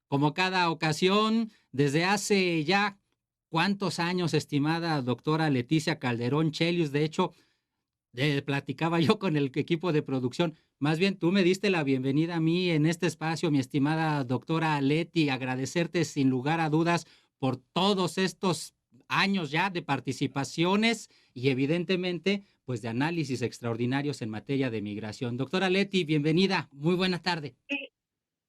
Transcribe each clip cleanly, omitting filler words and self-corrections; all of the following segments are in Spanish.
como cada ocasión, desde hace ya cuántos años, estimada doctora Leticia Calderón Chelius. De hecho, platicaba yo con el equipo de producción. Más bien, tú me diste la bienvenida a mí en este espacio, mi estimada doctora Leti. Agradecerte sin lugar a dudas por todos estos años ya de participaciones y evidentemente, pues de análisis extraordinarios en materia de migración. Doctora Leti, bienvenida. Muy buena tarde.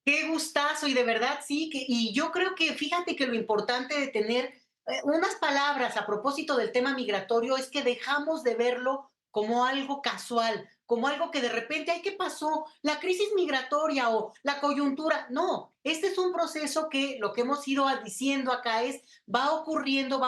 Qué gustazo y de verdad sí, y yo creo que fíjate que lo importante de tener unas palabras a propósito del tema migratorio es que dejamos de verlo como algo casual, como algo que de repente, ay, ¿qué pasó? La crisis migratoria o la coyuntura. No, este es un proceso que lo que hemos ido diciendo acá es, va ocurriendo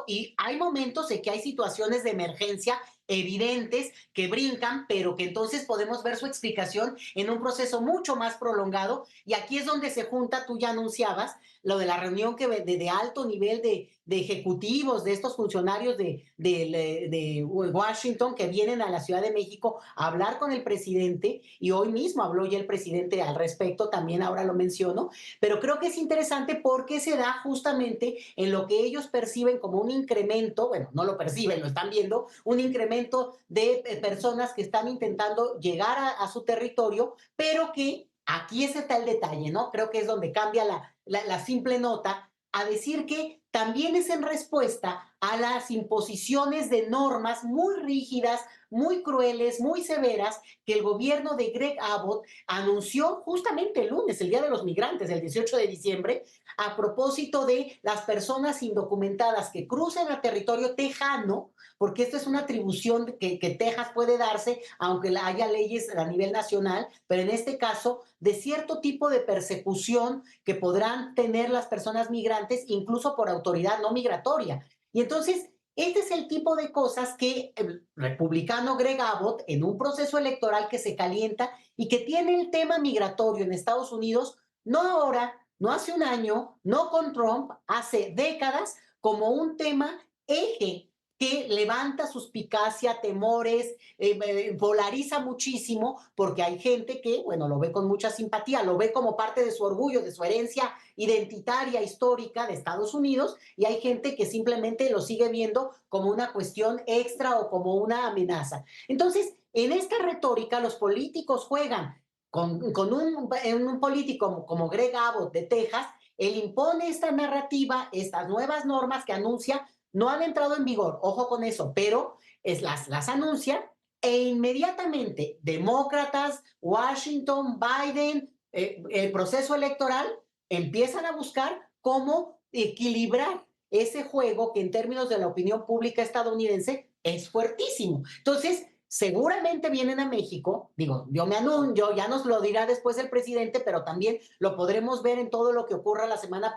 y hay momentos en que hay situaciones de emergencia evidentes que brincan, pero que entonces podemos ver su explicación en un proceso mucho más prolongado. Y aquí es donde se junta, tú ya anunciabas, lo de la reunión que de alto nivel de ejecutivos, de estos funcionarios de Washington que vienen a la Ciudad de México a hablar con el presidente, y hoy mismo habló ya el presidente al respecto, también ahora lo menciono, pero creo que es interesante porque se da justamente en lo que ellos perciben como un incremento, bueno, no lo perciben, lo están viendo, un incremento de personas que están intentando llegar a su territorio, pero que aquí está el detalle, ¿no? Creo que es donde cambia la simple nota a decir que también es en respuesta a las imposiciones de normas muy rígidas, muy crueles, muy severas, que el gobierno de Greg Abbott anunció justamente el lunes, el Día de los Migrantes, el 18 de diciembre, a propósito de las personas indocumentadas que crucen a territorio tejano, porque esto es una atribución que Texas puede darse, aunque haya leyes a nivel nacional, pero en este caso, de cierto tipo de persecución que podrán tener las personas migrantes, incluso por autoridad no migratoria. Y entonces, este es el tipo de cosas que el republicano Greg Abbott, en un proceso electoral que se calienta y que tiene el tema migratorio en Estados Unidos, no ahora, no hace un año, no con Trump, hace décadas, como un tema eje que levanta suspicacia, temores, polariza muchísimo, porque hay gente que, bueno, lo ve con mucha simpatía, lo ve como parte de su orgullo, de su herencia identitaria, histórica de Estados Unidos, y hay gente que simplemente lo sigue viendo como una cuestión extra o como una amenaza. Entonces, en esta retórica, los políticos juegan con un político como Greg Abbott de Texas. Él impone esta narrativa, estas nuevas normas que anuncia, no han entrado en vigor, ojo con eso, pero las anuncia e inmediatamente demócratas, Washington, Biden, el proceso electoral, empiezan a buscar cómo equilibrar ese juego que en términos de la opinión pública estadounidense es fuertísimo. Entonces, seguramente vienen a México, digo, yo me anuncio, ya nos lo dirá después el presidente, pero también lo podremos ver en todo lo que ocurra la semana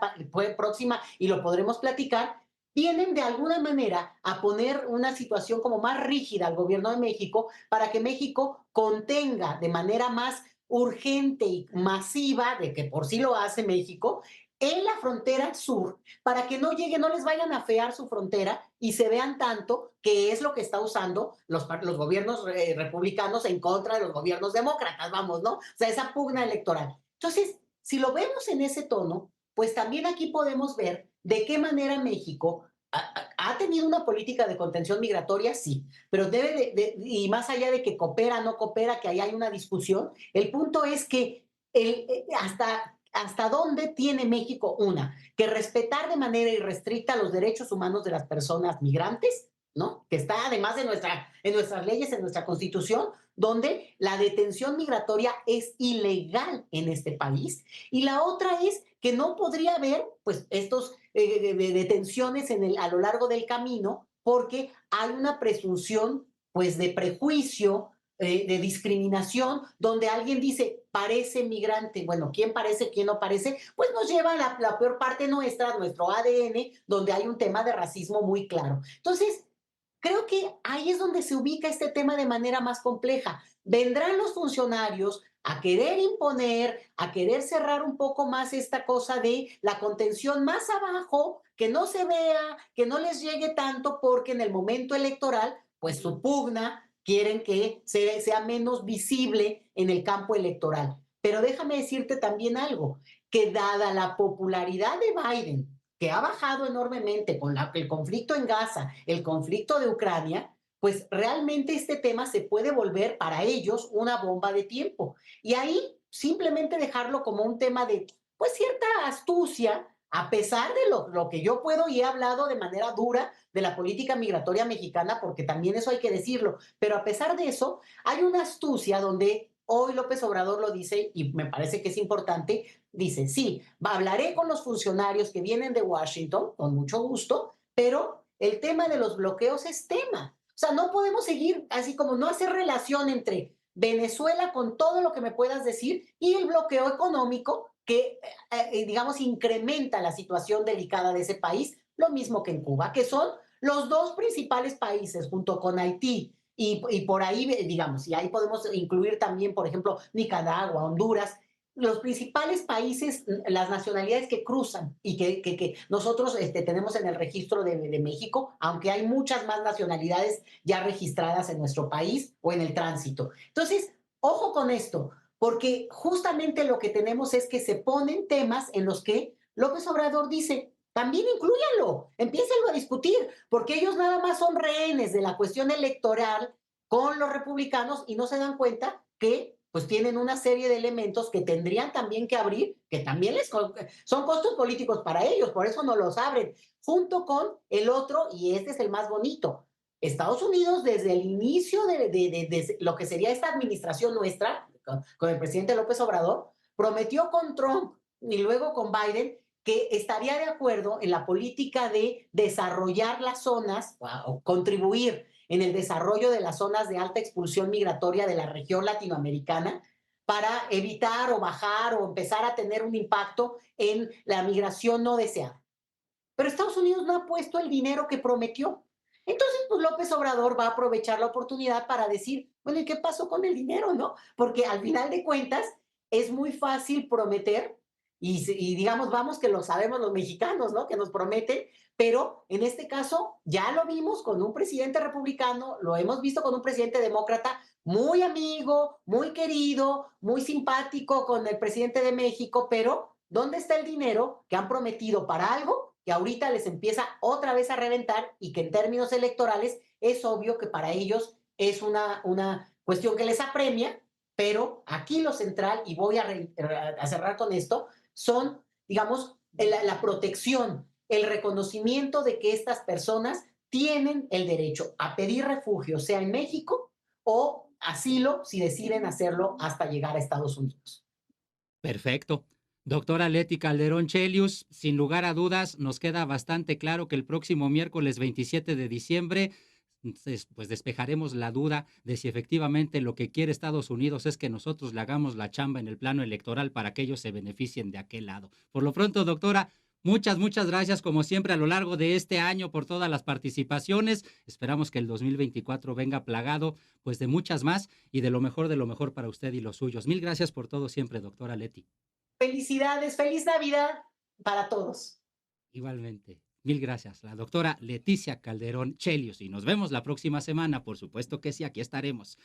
próxima y lo podremos platicar. Vienen de alguna manera a poner una situación como más rígida al gobierno de México para que México contenga de manera más urgente y masiva, de que por sí lo hace México, en la frontera sur, para que no lleguen, no les vayan a fear su frontera y se vean tanto que es lo que está usando los gobiernos republicanos en contra de los gobiernos demócratas, vamos, ¿no? O sea, esa pugna electoral. Entonces, si lo vemos en ese tono, pues también aquí podemos ver de qué manera México ha tenido una política de contención migratoria, sí, pero y más allá de que coopera, no coopera, que ahí hay una discusión, el punto es que hasta dónde tiene México que respetar de manera irrestricta los derechos humanos de las personas migrantes, ¿no? Que está además en nuestras leyes, en nuestra constitución, donde la detención migratoria es ilegal en este país. Y la otra es que no podría haber, pues, estos detenciones a lo largo del camino, porque hay una presunción, pues, de prejuicio, de discriminación, donde alguien dice, parece migrante. Bueno, ¿quién parece, quién no parece? Pues nos lleva a la peor parte nuestra, nuestro ADN, donde hay un tema de racismo muy claro. Entonces, creo que ahí es donde se ubica este tema de manera más compleja. Vendrán los funcionarios a querer imponer, a querer cerrar un poco más esta cosa de la contención más abajo, que no se vea, que no les llegue tanto, porque en el momento electoral, pues su pugna quieren que sea menos visible en el campo electoral. Pero déjame decirte también algo, que dada la popularidad de Biden, que ha bajado enormemente con el conflicto en Gaza, el conflicto de Ucrania, pues realmente este tema se puede volver para ellos una bomba de tiempo. Y ahí simplemente dejarlo como un tema de, pues, cierta astucia, a pesar de lo que yo puedo y he hablado de manera dura de la política migratoria mexicana, porque también eso hay que decirlo, pero a pesar de eso, hay una astucia donde hoy López Obrador lo dice y me parece que es importante, dice, sí, hablaré con los funcionarios que vienen de Washington, con mucho gusto, pero el tema de los bloqueos es tema. O sea, no podemos seguir así como no hacer relación entre Venezuela con todo lo que me puedas decir y el bloqueo económico que, digamos, incrementa la situación delicada de ese país, lo mismo que en Cuba, que son los dos principales países junto con Haití y por ahí, digamos, y ahí podemos incluir también, por ejemplo, Nicaragua, Honduras, los principales países, las nacionalidades que cruzan y que nosotros tenemos en el registro de México, aunque hay muchas más nacionalidades ya registradas en nuestro país o en el tránsito. Entonces, ojo con esto, porque justamente lo que tenemos es que se ponen temas en los que López Obrador dice, también inclúyanlo, empiécenlo a discutir, porque ellos nada más son rehenes de la cuestión electoral con los republicanos y no se dan cuenta que pues tienen una serie de elementos que tendrían también que abrir, que también son costos políticos para ellos, por eso no los abren, junto con el otro, y este es el más bonito. Estados Unidos, desde el inicio de lo que sería esta administración nuestra, con el presidente López Obrador, prometió con Trump y luego con Biden que estaría de acuerdo en la política de desarrollar las zonas o contribuir en el desarrollo de las zonas de alta expulsión migratoria de la región latinoamericana para evitar o bajar o empezar a tener un impacto en la migración no deseada. Pero Estados Unidos no ha puesto el dinero que prometió. Entonces, pues López Obrador va a aprovechar la oportunidad para decir, bueno, ¿y qué pasó con el dinero, no? Porque al final de cuentas es muy fácil prometer y digamos, vamos que lo sabemos los mexicanos, ¿no? Que nos prometen, pero en este caso ya lo vimos con un presidente republicano, lo hemos visto con un presidente demócrata muy amigo, muy querido, muy simpático con el presidente de México, pero ¿dónde está el dinero que han prometido para algo que ahorita les empieza otra vez a reventar y que en términos electorales es obvio que para ellos es una cuestión que les apremia, pero aquí lo central, y voy a cerrar con esto, son, digamos, la protección, el reconocimiento de que estas personas tienen el derecho a pedir refugio, sea en México o asilo, si deciden hacerlo hasta llegar a Estados Unidos. Perfecto. Doctora Leti Calderón Chelius, sin lugar a dudas, nos queda bastante claro que el próximo miércoles 27 de diciembre, pues despejaremos la duda de si efectivamente lo que quiere Estados Unidos es que nosotros le hagamos la chamba en el plano electoral para que ellos se beneficien de aquel lado. Por lo pronto, doctora, muchas gracias como siempre a lo largo de este año por todas las participaciones. Esperamos que el 2024 venga plagado pues de muchas más y de lo mejor para usted y los suyos. Mil gracias por todo siempre, doctora Leti. Felicidades, feliz Navidad para todos. Igualmente. Mil gracias. La doctora Leticia Calderón Chelius. Y nos vemos la próxima semana. Por supuesto que sí, aquí estaremos.